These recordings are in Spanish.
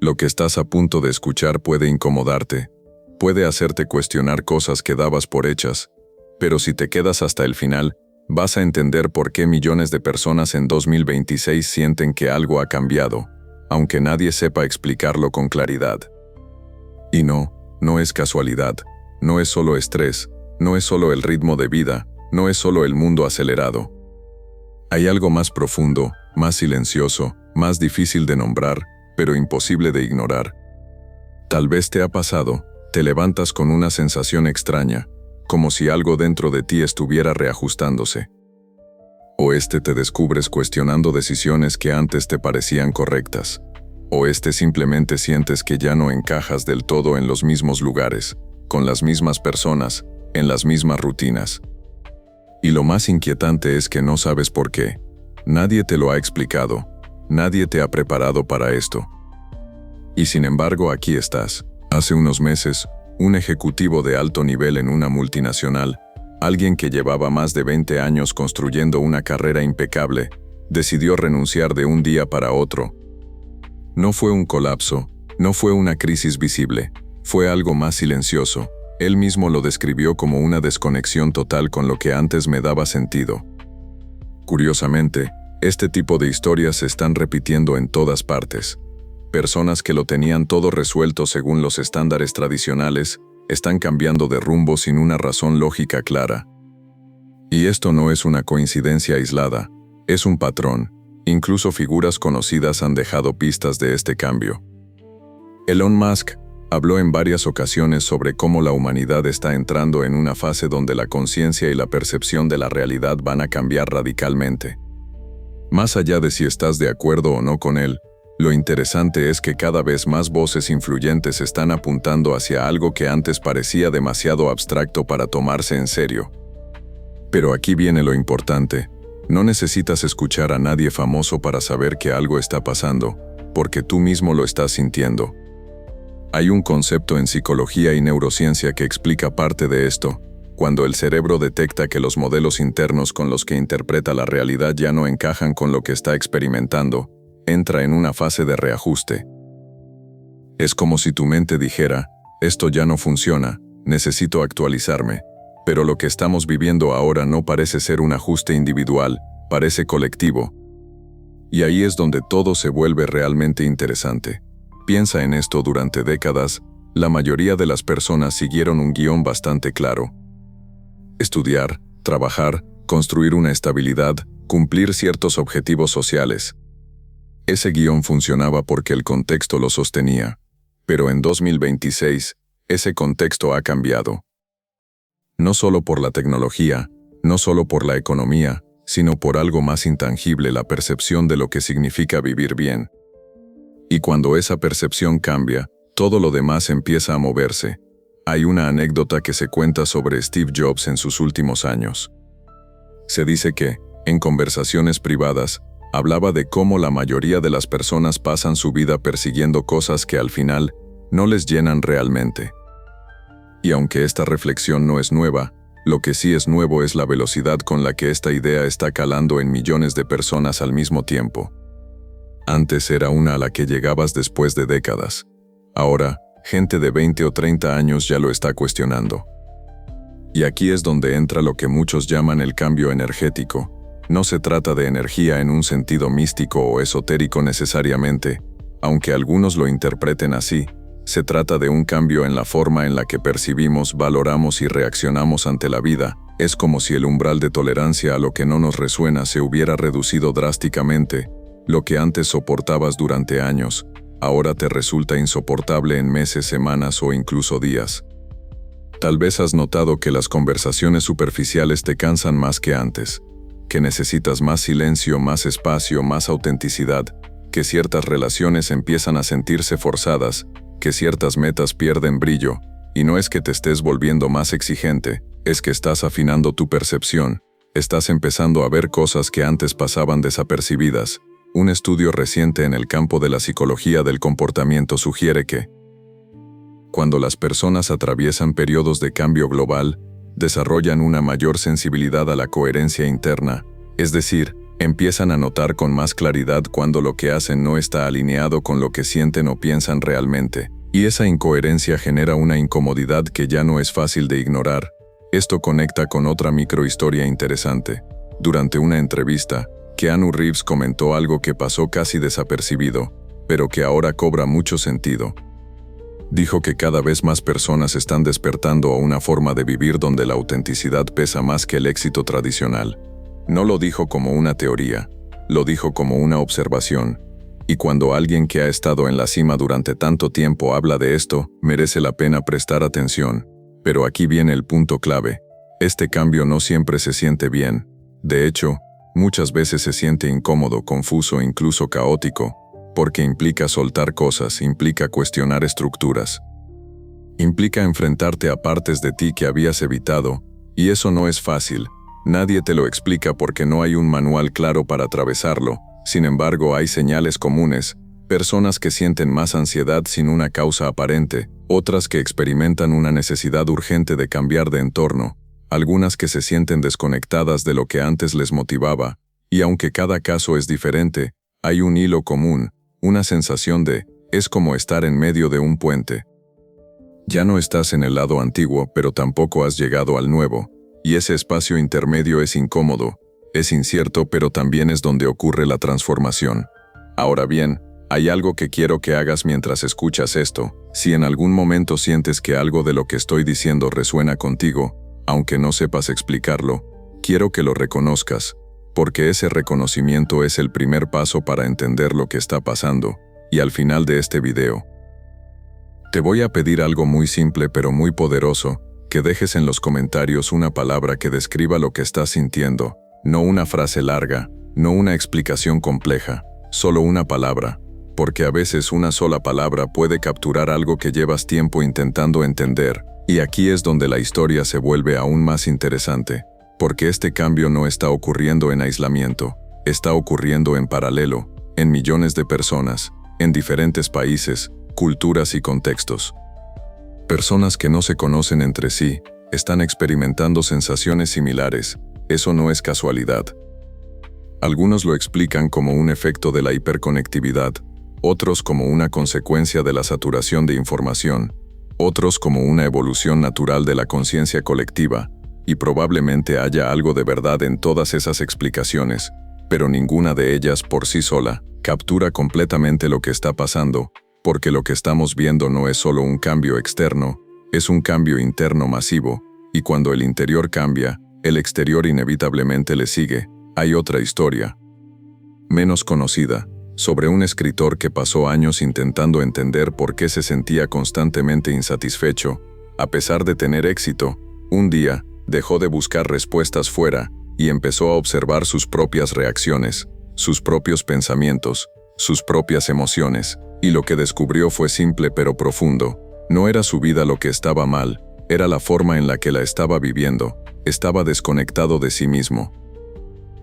Lo que estás a punto de escuchar puede incomodarte, puede hacerte cuestionar cosas que dabas por hechas, pero si te quedas hasta el final, vas a entender por qué millones de personas en 2026 sienten que algo ha cambiado, aunque nadie sepa explicarlo con claridad. Y no es casualidad, no es solo estrés, no es solo el ritmo de vida, no es solo el mundo acelerado. Hay algo más profundo, más silencioso, más difícil de nombrar, pero imposible de ignorar. Tal vez te ha pasado, te levantas con una sensación extraña, como si algo dentro de ti estuviera reajustándose. O te descubres cuestionando decisiones que antes te parecían correctas. O simplemente sientes que ya no encajas del todo en los mismos lugares, con las mismas personas, en las mismas rutinas. Y lo más inquietante es que no sabes por qué. Nadie te lo ha explicado, nadie te ha preparado para esto. Y sin embargo aquí estás. Hace unos meses, un ejecutivo de alto nivel en una multinacional, alguien que llevaba más de 20 años construyendo una carrera impecable, decidió renunciar de un día para otro. No fue un colapso, no fue una crisis visible, fue algo más silencioso. Él mismo lo describió como una desconexión total con lo que antes me daba sentido. Curiosamente, este tipo de historias se están repitiendo en todas partes. Personas que lo tenían todo resuelto según los estándares tradicionales, están cambiando de rumbo sin una razón lógica clara. Y esto no es una coincidencia aislada, es un patrón. Incluso figuras conocidas han dejado pistas de este cambio. Elon Musk habló en varias ocasiones sobre cómo la humanidad está entrando en una fase donde la conciencia y la percepción de la realidad van a cambiar radicalmente. Más allá de si estás de acuerdo o no con él, lo interesante es que cada vez más voces influyentes están apuntando hacia algo que antes parecía demasiado abstracto para tomarse en serio. Pero aquí viene lo importante. No necesitas escuchar a nadie famoso para saber que algo está pasando, porque tú mismo lo estás sintiendo. Hay un concepto en psicología y neurociencia que explica parte de esto. Cuando el cerebro detecta que los modelos internos con los que interpreta la realidad ya no encajan con lo que está experimentando, entra en una fase de reajuste. Es como si tu mente dijera, esto ya no funciona, necesito actualizarme. Pero lo que estamos viviendo ahora no parece ser un ajuste individual, parece colectivo. Y ahí es donde todo se vuelve realmente interesante. Piensa en esto: durante décadas, la mayoría de las personas siguieron un guión bastante claro. Estudiar, trabajar, construir una estabilidad, cumplir ciertos objetivos sociales. Ese guión funcionaba porque el contexto lo sostenía. Pero en 2026, ese contexto ha cambiado. No solo por la tecnología, no solo por la economía, sino por algo más intangible: la percepción de lo que significa vivir bien. Y cuando esa percepción cambia, todo lo demás empieza a moverse. Hay una anécdota que se cuenta sobre Steve Jobs en sus últimos años. Se dice que, en conversaciones privadas, hablaba de cómo la mayoría de las personas pasan su vida persiguiendo cosas que al final no les llenan realmente. Y aunque esta reflexión no es nueva, lo que sí es nuevo es la velocidad con la que esta idea está calando en millones de personas al mismo tiempo. Antes era una a la que llegabas después de décadas. Ahora, gente de 20 o 30 años ya lo está cuestionando. Y aquí es donde entra lo que muchos llaman el cambio energético. No se trata de energía en un sentido místico o esotérico necesariamente, aunque algunos lo interpreten así. Se trata de un cambio en la forma en la que percibimos, valoramos y reaccionamos ante la vida. Es como si el umbral de tolerancia a lo que no nos resuena se hubiera reducido drásticamente. Lo que antes soportabas durante años, ahora te resulta insoportable en meses, semanas o incluso días. Tal vez has notado que las conversaciones superficiales te cansan más que antes, que necesitas más silencio, más espacio, más autenticidad, que ciertas relaciones empiezan a sentirse forzadas, que ciertas metas pierden brillo, y no es que te estés volviendo más exigente, es que estás afinando tu percepción, estás empezando a ver cosas que antes pasaban desapercibidas. Un estudio reciente en el campo de la psicología del comportamiento sugiere que, cuando las personas atraviesan periodos de cambio global, desarrollan una mayor sensibilidad a la coherencia interna, es decir, Empiezan a notar con más claridad cuando lo que hacen no está alineado con lo que sienten o piensan realmente. Y esa incoherencia genera una incomodidad que ya no es fácil de ignorar. Esto conecta con otra microhistoria interesante. Durante una entrevista, Keanu Reeves comentó algo que pasó casi desapercibido, pero que ahora cobra mucho sentido. Dijo que cada vez más personas están despertando a una forma de vivir donde la autenticidad pesa más que el éxito tradicional. No lo dijo como una teoría, lo dijo como una observación. Y cuando alguien que ha estado en la cima durante tanto tiempo habla de esto, merece la pena prestar atención. Pero aquí viene el punto clave. Este cambio no siempre se siente bien. De hecho, muchas veces se siente incómodo, confuso e incluso caótico, porque implica soltar cosas, implica cuestionar estructuras. Implica enfrentarte a partes de ti que habías evitado, y eso no es fácil. Nadie te lo explica porque no hay un manual claro para atravesarlo. Sin embargo, hay señales comunes, personas que sienten más ansiedad sin una causa aparente, otras que experimentan una necesidad urgente de cambiar de entorno, algunas que se sienten desconectadas de lo que antes les motivaba, y aunque cada caso es diferente, hay un hilo común, una sensación de, es como estar en medio de un puente. Ya no estás en el lado antiguo, pero tampoco has llegado al nuevo, y ese espacio intermedio es incómodo. Es incierto, pero también es donde ocurre la transformación. Ahora bien, hay algo que quiero que hagas mientras escuchas esto. Si en algún momento sientes que algo de lo que estoy diciendo resuena contigo, aunque no sepas explicarlo, quiero que lo reconozcas, porque ese reconocimiento es el primer paso para entender lo que está pasando. Y al final de este video, te voy a pedir algo muy simple pero muy poderoso, que dejes en los comentarios una palabra que describa lo que estás sintiendo. No una frase larga, no una explicación compleja, solo una palabra, porque a veces una sola palabra puede capturar algo que llevas tiempo intentando entender, y aquí es donde la historia se vuelve aún más interesante, porque este cambio no está ocurriendo en aislamiento, está ocurriendo en paralelo, en millones de personas, en diferentes países, culturas y contextos. Personas que no se conocen entre sí, están experimentando sensaciones similares. Eso no es casualidad. Algunos lo explican como un efecto de la hiperconectividad, otros como una consecuencia de la saturación de información, otros como una evolución natural de la conciencia colectiva, y probablemente haya algo de verdad en todas esas explicaciones, pero ninguna de ellas por sí sola captura completamente lo que está pasando, porque lo que estamos viendo no es solo un cambio externo, es un cambio interno masivo, y cuando el interior cambia, el exterior inevitablemente le sigue. Hay otra historia, menos conocida, sobre un escritor que pasó años intentando entender por qué se sentía constantemente insatisfecho. A pesar de tener éxito, un día, dejó de buscar respuestas fuera y empezó a observar sus propias reacciones, sus propios pensamientos, sus propias emociones, y lo que descubrió fue simple pero profundo. No era su vida lo que estaba mal, era la forma en la que la estaba viviendo. Estaba desconectado de sí mismo.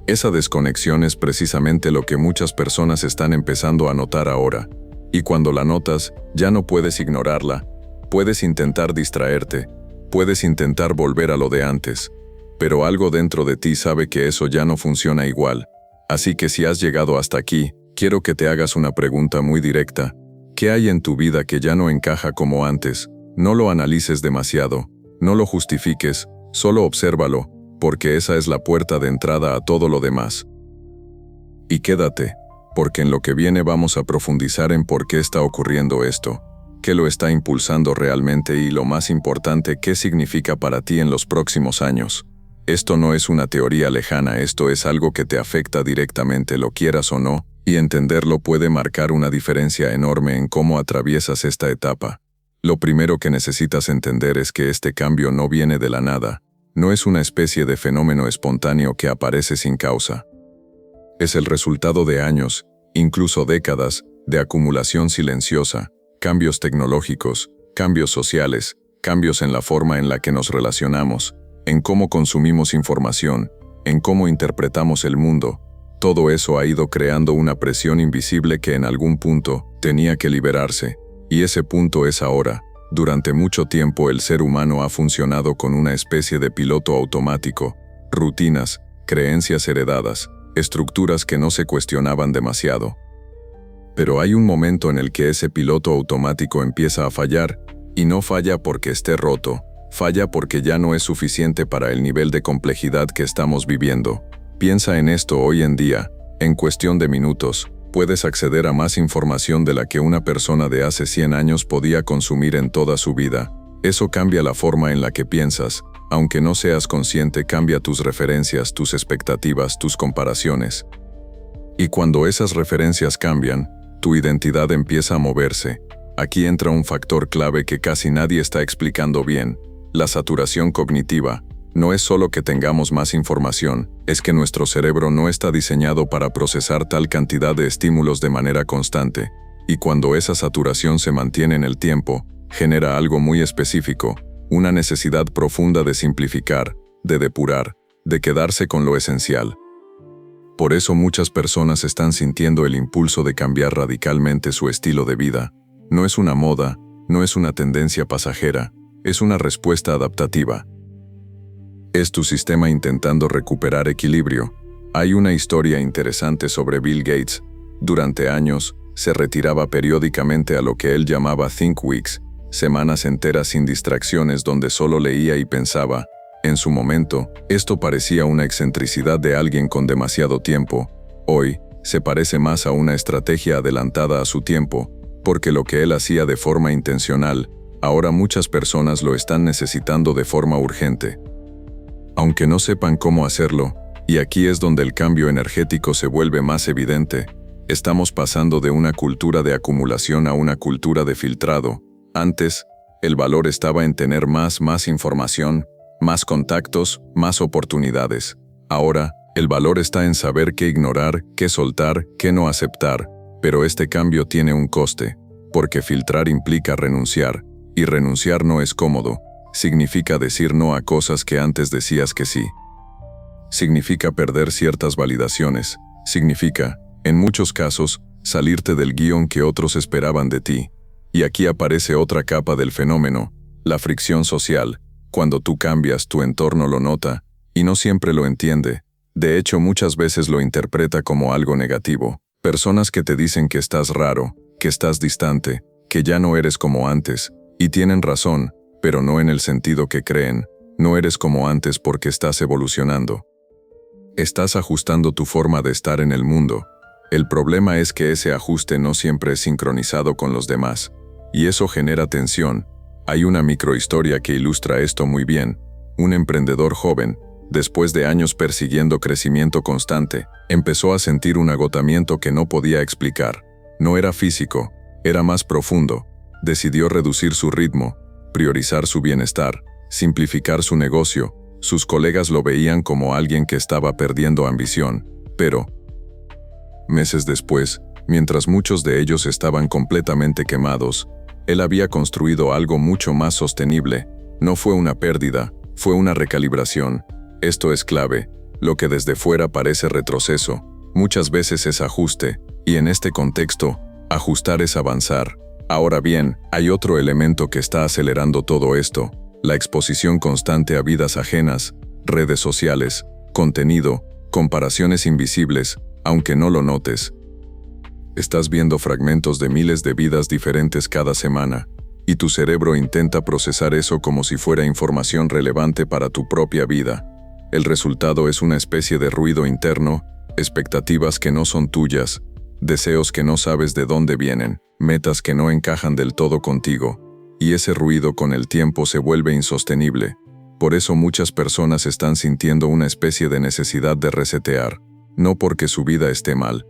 Esa desconexión es precisamente lo que muchas personas están empezando a notar ahora. Y cuando la notas, ya no puedes ignorarla. Puedes intentar distraerte, puedes intentar volver a lo de antes, pero algo dentro de ti sabe que eso ya no funciona igual. Así que si has llegado hasta aquí, quiero que te hagas una pregunta muy directa. ¿Qué hay en tu vida que ya no encaja como antes? No lo analices demasiado, no lo justifiques, solo obsérvalo, porque esa es la puerta de entrada a todo lo demás. Y quédate, porque en lo que viene vamos a profundizar en por qué está ocurriendo esto, qué lo está impulsando realmente y lo más importante, qué significa para ti en los próximos años. Esto no es una teoría lejana, esto es algo que te afecta directamente, lo quieras o no, y entenderlo puede marcar una diferencia enorme en cómo atraviesas esta etapa. Lo primero que necesitas entender es que este cambio no viene de la nada, no es una especie de fenómeno espontáneo que aparece sin causa. Es el resultado de años, incluso décadas, de acumulación silenciosa, cambios tecnológicos, cambios sociales, cambios en la forma en la que nos relacionamos, en cómo consumimos información, en cómo interpretamos el mundo. Todo eso ha ido creando una presión invisible que en algún punto tenía que liberarse. Y ese punto es ahora. Durante mucho tiempo el ser humano ha funcionado con una especie de piloto automático, rutinas, creencias heredadas, estructuras que no se cuestionaban demasiado. Pero hay un momento en el que ese piloto automático empieza a fallar, y no falla porque esté roto, falla porque ya no es suficiente para el nivel de complejidad que estamos viviendo. Piensa en esto hoy en día, en cuestión de minutos, puedes acceder a más información de la que una persona de hace 100 años podía consumir en toda su vida. Eso cambia la forma en la que piensas, aunque no seas consciente, cambia tus referencias, tus expectativas, tus comparaciones. Y cuando esas referencias cambian, tu identidad empieza a moverse. Aquí entra un factor clave que casi nadie está explicando bien: la saturación cognitiva. No es solo que tengamos más información, es que nuestro cerebro no está diseñado para procesar tal cantidad de estímulos de manera constante, y cuando esa saturación se mantiene en el tiempo, genera algo muy específico, una necesidad profunda de simplificar, de depurar, de quedarse con lo esencial. Por eso muchas personas están sintiendo el impulso de cambiar radicalmente su estilo de vida. No es una moda, no es una tendencia pasajera, es una respuesta adaptativa. Es tu sistema intentando recuperar equilibrio. Hay una historia interesante sobre Bill Gates. Durante años, se retiraba periódicamente a lo que él llamaba Think Weeks, semanas enteras sin distracciones donde solo leía y pensaba. En su momento, esto parecía una excentricidad de alguien con demasiado tiempo. Hoy, se parece más a una estrategia adelantada a su tiempo, porque lo que él hacía de forma intencional, ahora muchas personas lo están necesitando de forma urgente. Aunque no sepan cómo hacerlo, y aquí es donde el cambio energético se vuelve más evidente, estamos pasando de una cultura de acumulación a una cultura de filtrado. Antes, el valor estaba en tener más información, más contactos, más oportunidades. Ahora, el valor está en saber qué ignorar, qué soltar, qué no aceptar, pero este cambio tiene un coste, porque filtrar implica renunciar, y renunciar no es cómodo. Significa decir no a cosas que antes decías que sí. Significa perder ciertas validaciones. Significa, en muchos casos, salirte del guión que otros esperaban de ti. Y aquí aparece otra capa del fenómeno, la fricción social. Cuando tú cambias, tu entorno lo nota, y no siempre lo entiende. De hecho, muchas veces lo interpreta como algo negativo. Personas que te dicen que estás raro, que estás distante, que ya no eres como antes, y tienen razón, pero no en el sentido que creen. No eres como antes porque estás evolucionando. Estás ajustando tu forma de estar en el mundo. El problema es que ese ajuste no siempre es sincronizado con los demás, y eso genera tensión. Hay una microhistoria que ilustra esto muy bien. Un emprendedor joven, después de años persiguiendo crecimiento constante, empezó a sentir un agotamiento que no podía explicar. No era físico, era más profundo. Decidió reducir su ritmo, priorizar su bienestar, simplificar su negocio. Sus colegas lo veían como alguien que estaba perdiendo ambición, pero meses después, mientras muchos de ellos estaban completamente quemados, él había construido algo mucho más sostenible. No fue una pérdida, fue una recalibración. Esto es clave. Lo que desde fuera parece retroceso, muchas veces es ajuste, y en este contexto, ajustar es avanzar. Ahora bien, hay otro elemento que está acelerando todo esto: la exposición constante a vidas ajenas, redes sociales, contenido, comparaciones invisibles, aunque no lo notes. Estás viendo fragmentos de miles de vidas diferentes cada semana, y tu cerebro intenta procesar eso como si fuera información relevante para tu propia vida. El resultado es una especie de ruido interno, expectativas que no son tuyas, deseos que no sabes de dónde vienen, metas que no encajan del todo contigo, y ese ruido con el tiempo se vuelve insostenible. Por eso muchas personas están sintiendo una especie de necesidad de resetear, no porque su vida esté mal,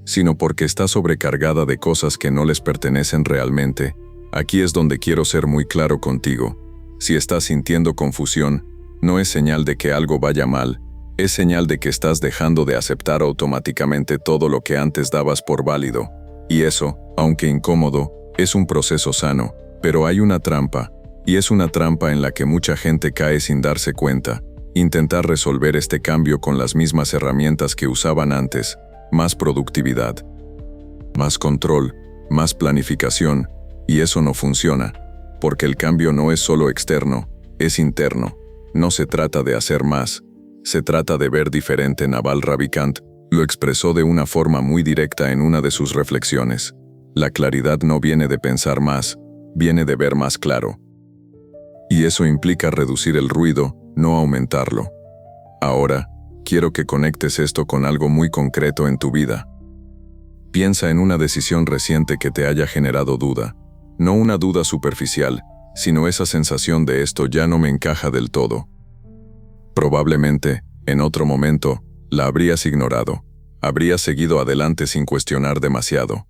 sino porque está sobrecargada de cosas que no les pertenecen realmente. Aquí es donde quiero ser muy claro contigo. Si estás sintiendo confusión, no es señal de que algo vaya mal, es señal de que estás dejando de aceptar automáticamente todo lo que antes dabas por válido. Y eso, aunque incómodo, es un proceso sano, pero hay una trampa, y es una trampa en la que mucha gente cae sin darse cuenta. Intentar resolver este cambio con las mismas herramientas que usaban antes: más productividad, más control, más planificación, y eso no funciona, porque el cambio no es solo externo, es interno. No se trata de hacer más, Se trata de ver diferente. Naval Ravikant lo expresó de una forma muy directa en una de sus reflexiones. La claridad no viene de pensar más, viene de ver más claro. Y eso implica reducir el ruido, no aumentarlo. Ahora, quiero que conectes esto con algo muy concreto en tu vida. Piensa en una decisión reciente que te haya generado duda. No una duda superficial, sino esa sensación de esto ya no me encaja del todo. Probablemente, en otro momento, la habrías ignorado. Habrías seguido adelante sin cuestionar demasiado.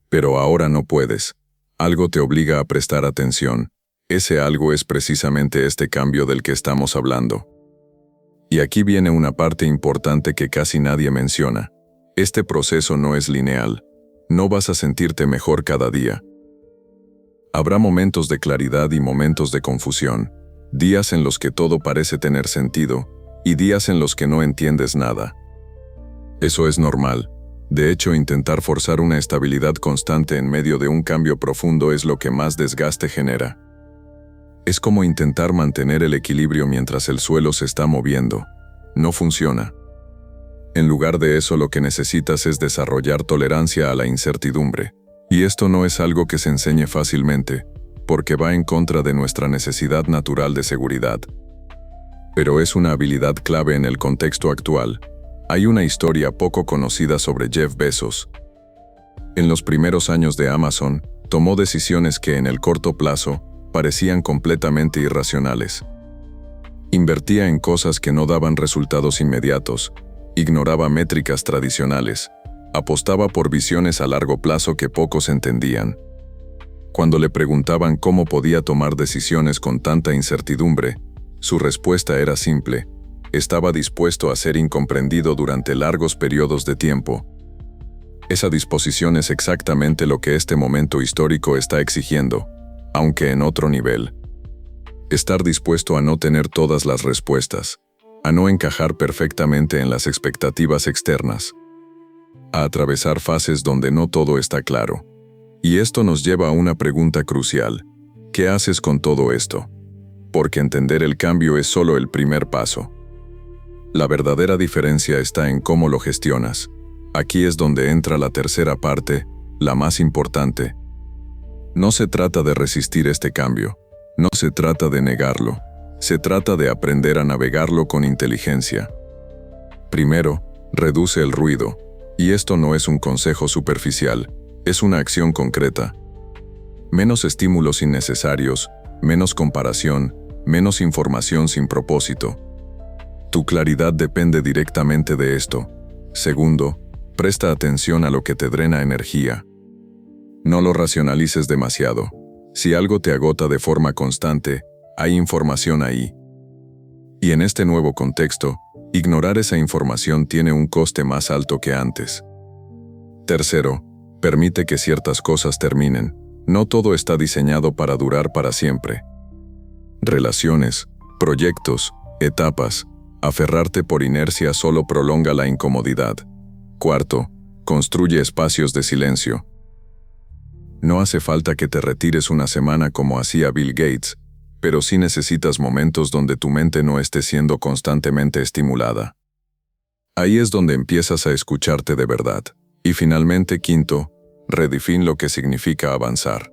Pero ahora no puedes. Algo te obliga a prestar atención. Ese algo es precisamente este cambio del que estamos hablando. Y aquí viene una parte importante que casi nadie menciona. Este proceso no es lineal. No vas a sentirte mejor cada día. Habrá momentos de claridad y momentos de confusión, días en los que todo parece tener sentido, y días en los que no entiendes nada. Eso es normal. De hecho, intentar forzar una estabilidad constante en medio de un cambio profundo es lo que más desgaste genera. Es como intentar mantener el equilibrio mientras el suelo se está moviendo. No funciona. En lugar de eso, lo que necesitas es desarrollar tolerancia a la incertidumbre. Y esto no es algo que se enseñe fácilmente, porque va en contra de nuestra necesidad natural de seguridad. Pero es una habilidad clave en el contexto actual. Hay una historia poco conocida sobre Jeff Bezos. En los primeros años de Amazon, tomó decisiones que en el corto plazo parecían completamente irracionales. Invertía en cosas que no daban resultados inmediatos, ignoraba métricas tradicionales, apostaba por visiones a largo plazo que pocos entendían. Cuando le preguntaban cómo podía tomar decisiones con tanta incertidumbre, su respuesta era simple: estaba dispuesto a ser incomprendido durante largos periodos de tiempo. Esa disposición es exactamente lo que este momento histórico está exigiendo, aunque en otro nivel. Estar dispuesto a no tener todas las respuestas, a no encajar perfectamente en las expectativas externas, a atravesar fases donde no todo está claro. Y esto nos lleva a una pregunta crucial: ¿qué haces con todo esto? Porque entender el cambio es solo el primer paso. La verdadera diferencia está en cómo lo gestionas. Aquí es donde entra la tercera parte, la más importante. No se trata de resistir este cambio, no se trata de negarlo, se trata de aprender a navegarlo con inteligencia. Primero, reduce el ruido, y esto no es un consejo superficial, es una acción concreta. Menos estímulos innecesarios, menos comparación, menos información sin propósito. Tu claridad depende directamente de esto. Segundo, presta atención a lo que te drena energía. No lo racionalices demasiado. Si algo te agota de forma constante, hay información ahí. Y en este nuevo contexto, ignorar esa información tiene un coste más alto que antes. Tercero, permite que ciertas cosas terminen. No todo está diseñado para durar para siempre. Relaciones, proyectos, etapas. Aferrarte por inercia solo prolonga la incomodidad. Cuarto, construye espacios de silencio. No hace falta que te retires una semana como hacía Bill Gates, pero sí necesitas momentos donde tu mente no esté siendo constantemente estimulada. Ahí es donde empiezas a escucharte de verdad. Y finalmente, quinto, redefine lo que significa avanzar.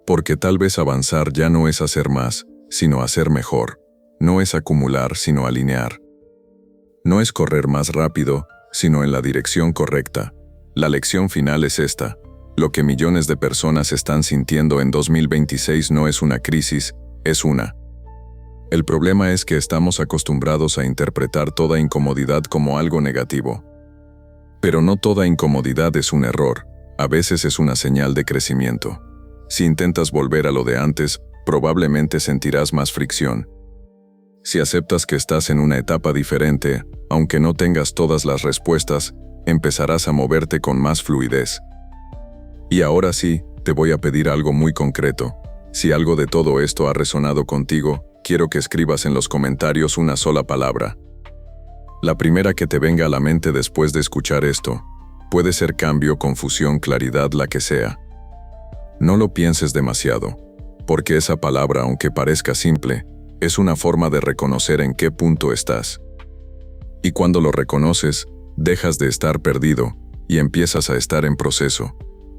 Porque tal vez avanzar ya no es hacer más, sino hacer mejor. No es acumular, sino alinear. No es correr más rápido, sino en la dirección correcta. La lección final es esta: lo que millones de personas están sintiendo en 2026 no es una crisis, es una. El problema es que estamos acostumbrados a interpretar toda incomodidad como algo negativo. Pero no toda incomodidad es un error, a veces es una señal de crecimiento. Si intentas volver a lo de antes, probablemente sentirás más fricción. Si aceptas que estás en una etapa diferente, aunque no tengas todas las respuestas, empezarás a moverte con más fluidez. Y ahora sí, te voy a pedir algo muy concreto. Si algo de todo esto ha resonado contigo, quiero que escribas en los comentarios una sola palabra. La primera que te venga a la mente después de escuchar esto. Puede ser cambio, confusión, claridad, la que sea. No lo pienses demasiado, porque esa palabra, aunque parezca simple, Es una forma de reconocer en qué punto estás. Y cuando lo reconoces, dejas de estar perdido y empiezas a estar en proceso.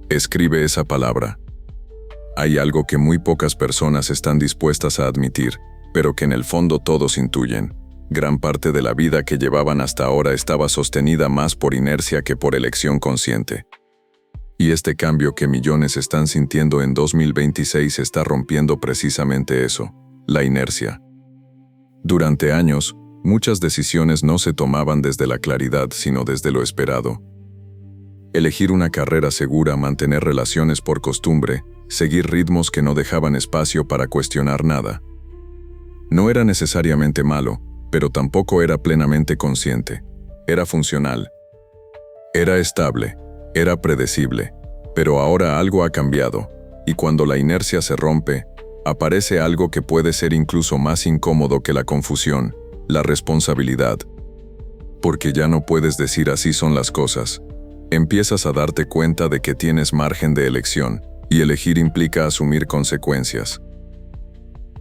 Escribe esa palabra. Hay algo que muy pocas personas están dispuestas a admitir, pero que en el fondo todos intuyen. Gran parte de la vida que llevaban hasta ahora estaba sostenida más por inercia que por elección consciente. Y este cambio que millones están sintiendo en 2026 está rompiendo precisamente eso, la inercia. Durante años, muchas decisiones no se tomaban desde la claridad, sino desde lo esperado. Elegir una carrera segura, mantener relaciones por costumbre, seguir ritmos que no dejaban espacio para cuestionar nada. No era necesariamente malo, pero tampoco era plenamente consciente. Era funcional. Era estable. Era predecible. Pero ahora algo ha cambiado, y cuando la inercia se rompe, aparece algo que puede ser incluso más incómodo que la confusión, la responsabilidad. Porque ya no puedes decir así son las cosas. Empiezas a darte cuenta de que tienes margen de elección, y elegir implica asumir consecuencias.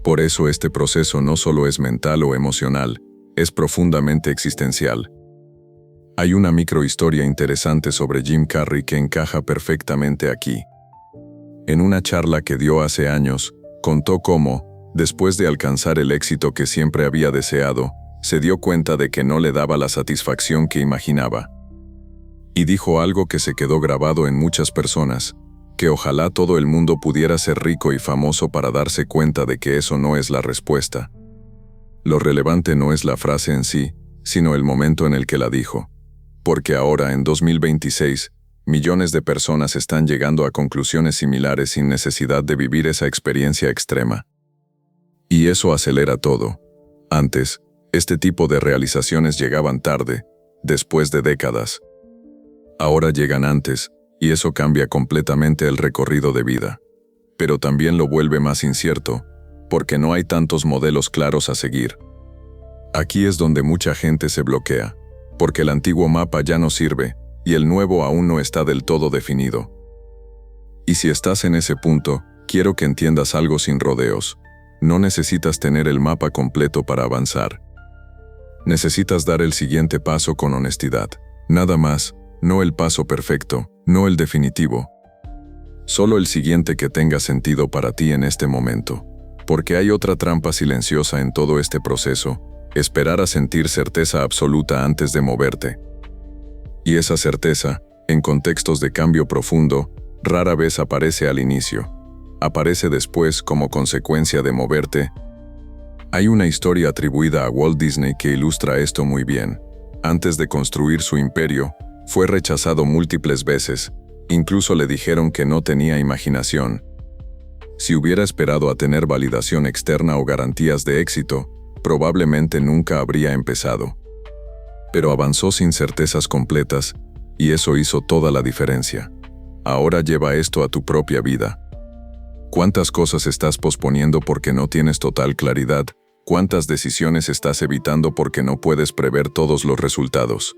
Por eso este proceso no solo es mental o emocional, es profundamente existencial. Hay una microhistoria interesante sobre Jim Carrey que encaja perfectamente aquí. En una charla que dio hace años, contó cómo, después de alcanzar el éxito que siempre había deseado, se dio cuenta de que no le daba la satisfacción que imaginaba. Y dijo algo que se quedó grabado en muchas personas, que ojalá todo el mundo pudiera ser rico y famoso para darse cuenta de que eso no es la respuesta. Lo relevante no es la frase en sí, sino el momento en el que la dijo. Porque ahora, en 2026, millones de personas están llegando a conclusiones similares sin necesidad de vivir esa experiencia extrema. Y eso acelera todo. Antes, este tipo de realizaciones llegaban tarde, después de décadas. Ahora llegan antes, y eso cambia completamente el recorrido de vida. Pero también lo vuelve más incierto, porque no hay tantos modelos claros a seguir. Aquí es donde mucha gente se bloquea, porque el antiguo mapa ya no sirve, y el nuevo aún no está del todo definido. Y si estás en ese punto, quiero que entiendas algo sin rodeos. No necesitas tener el mapa completo para avanzar. Necesitas dar el siguiente paso con honestidad. Nada más, no el paso perfecto, no el definitivo. Solo el siguiente que tenga sentido para ti en este momento. Porque hay otra trampa silenciosa en todo este proceso: esperar a sentir certeza absoluta antes de moverte. Y esa certeza, en contextos de cambio profundo, rara vez aparece al inicio. Aparece después como consecuencia de moverte. Hay una historia atribuida a Walt Disney que ilustra esto muy bien. Antes de construir su imperio, fue rechazado múltiples veces, incluso le dijeron que no tenía imaginación. Si hubiera esperado a tener validación externa o garantías de éxito, probablemente nunca habría empezado. Pero avanzó sin certezas completas, y eso hizo toda la diferencia. Ahora lleva esto a tu propia vida. ¿Cuántas cosas estás posponiendo porque no tienes total claridad? ¿Cuántas decisiones estás evitando porque no puedes prever todos los resultados?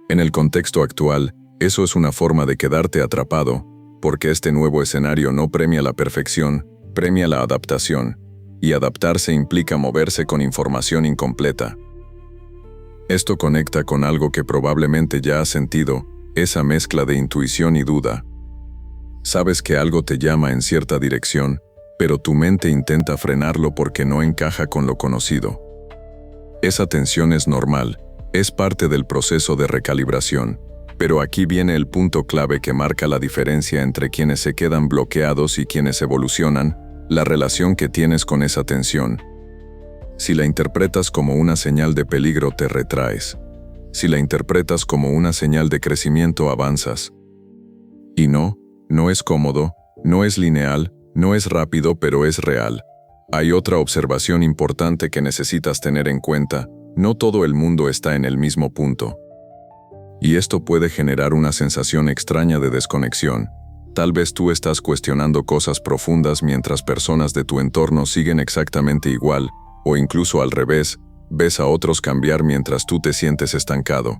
En el contexto actual, eso es una forma de quedarte atrapado, porque este nuevo escenario no premia la perfección, premia la adaptación, y adaptarse implica moverse con información incompleta. Esto conecta con algo que probablemente ya has sentido, esa mezcla de intuición y duda. Sabes que algo te llama en cierta dirección, pero tu mente intenta frenarlo porque no encaja con lo conocido. Esa tensión es normal, es parte del proceso de recalibración, pero aquí viene el punto clave que marca la diferencia entre quienes se quedan bloqueados y quienes evolucionan: la relación que tienes con esa tensión. Si la interpretas como una señal de peligro, te retraes. Si la interpretas como una señal de crecimiento, avanzas. Y no es cómodo, no es lineal, no es rápido, pero es real. Hay otra observación importante que necesitas tener en cuenta: no todo el mundo está en el mismo punto. Y esto puede generar una sensación extraña de desconexión. Tal vez tú estás cuestionando cosas profundas mientras personas de tu entorno siguen exactamente igual, o incluso al revés, ves a otros cambiar mientras tú te sientes estancado.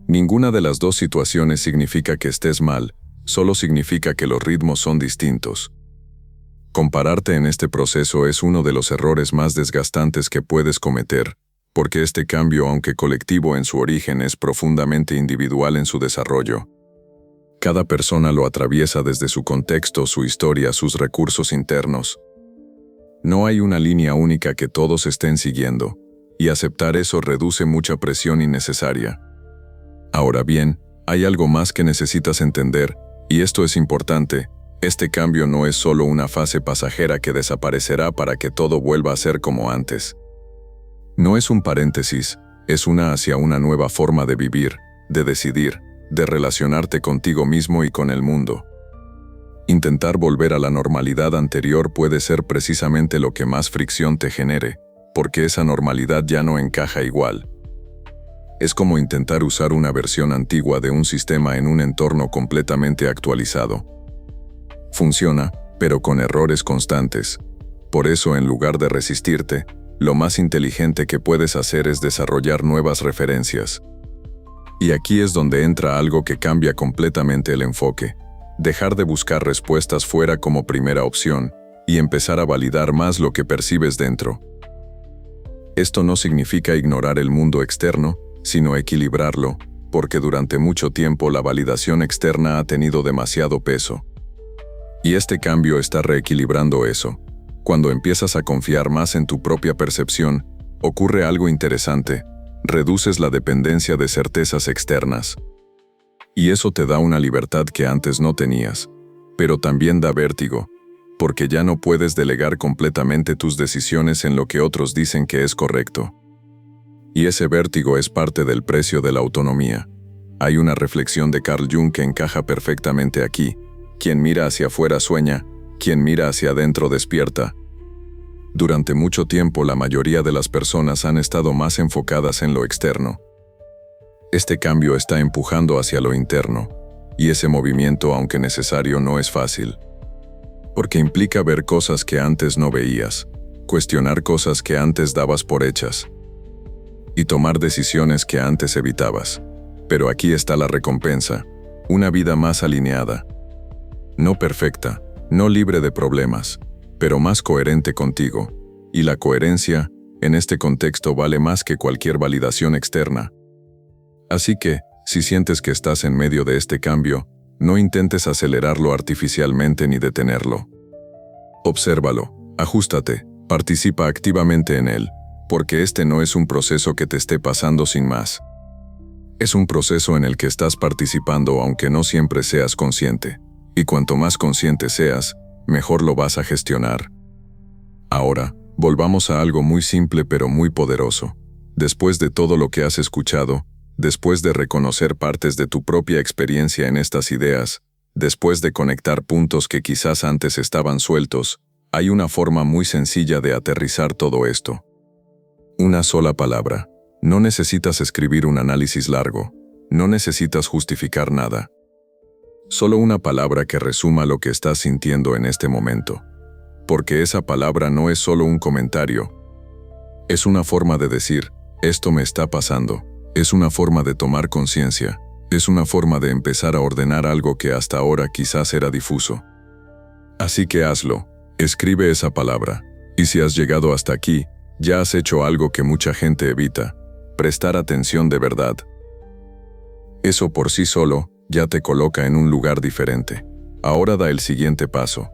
Ninguna de las dos situaciones significa que estés mal, solo significa que los ritmos son distintos. Compararte en este proceso es uno de los errores más desgastantes que puedes cometer, porque este cambio, aunque colectivo en su origen, es profundamente individual en su desarrollo. Cada persona lo atraviesa desde su contexto, su historia, sus recursos internos. No hay una línea única que todos estén siguiendo, y aceptar eso reduce mucha presión innecesaria. Ahora bien, hay algo más que necesitas entender, y esto es importante. Este cambio no es solo una fase pasajera que desaparecerá para que todo vuelva a ser como antes. No es un paréntesis, es una hacia una nueva forma de vivir, de decidir, de relacionarte contigo mismo y con el mundo. Intentar volver a la normalidad anterior puede ser precisamente lo que más fricción te genere, porque esa normalidad ya no encaja igual. Es como intentar usar una versión antigua de un sistema en un entorno completamente actualizado. Funciona, pero con errores constantes. Por eso, en lugar de resistirte, lo más inteligente que puedes hacer es desarrollar nuevas referencias. Y aquí es donde entra algo que cambia completamente el enfoque. Dejar de buscar respuestas fuera como primera opción y empezar a validar más lo que percibes dentro. Esto no significa ignorar el mundo externo, sino equilibrarlo, porque durante mucho tiempo la validación externa ha tenido demasiado peso. Y este cambio está reequilibrando eso. Cuando empiezas a confiar más en tu propia percepción, ocurre algo interesante. Reduces la dependencia de certezas externas. Y eso te da una libertad que antes no tenías, pero también da vértigo, porque ya no puedes delegar completamente tus decisiones en lo que otros dicen que es correcto. Y ese vértigo es parte del precio de la autonomía. Hay una reflexión de Carl Jung que encaja perfectamente aquí. Quien mira hacia afuera sueña, quien mira hacia adentro despierta. Durante mucho tiempo la mayoría de las personas han estado más enfocadas en lo externo. Este cambio está empujando hacia lo interno, y ese movimiento, aunque necesario, no es fácil. Porque implica ver cosas que antes no veías, cuestionar cosas que antes dabas por hechas, y tomar decisiones que antes evitabas. Pero aquí está la recompensa, una vida más alineada. No perfecta, no libre de problemas, pero más coherente contigo. Y la coherencia, en este contexto, vale más que cualquier validación externa. Así que, si sientes que estás en medio de este cambio, no intentes acelerarlo artificialmente ni detenerlo. Obsérvalo, ajústate, participa activamente en él, porque este no es un proceso que te esté pasando sin más. Es un proceso en el que estás participando aunque no siempre seas consciente. Y cuanto más consciente seas, mejor lo vas a gestionar. Ahora, volvamos a algo muy simple pero muy poderoso. Después de todo lo que has escuchado, después de reconocer partes de tu propia experiencia en estas ideas, después de conectar puntos que quizás antes estaban sueltos, hay una forma muy sencilla de aterrizar todo esto. Una sola palabra. No necesitas escribir un análisis largo. No necesitas justificar nada. Solo una palabra que resuma lo que estás sintiendo en este momento. Porque esa palabra no es solo un comentario. Es una forma de decir, esto me está pasando. Es una forma de tomar conciencia. Es una forma de empezar a ordenar algo que hasta ahora quizás era difuso. Así que hazlo. Escribe esa palabra. Y si has llegado hasta aquí, ya has hecho algo que mucha gente evita. Prestar atención de verdad. Eso por sí solo ya te coloca en un lugar diferente. Ahora da el siguiente paso.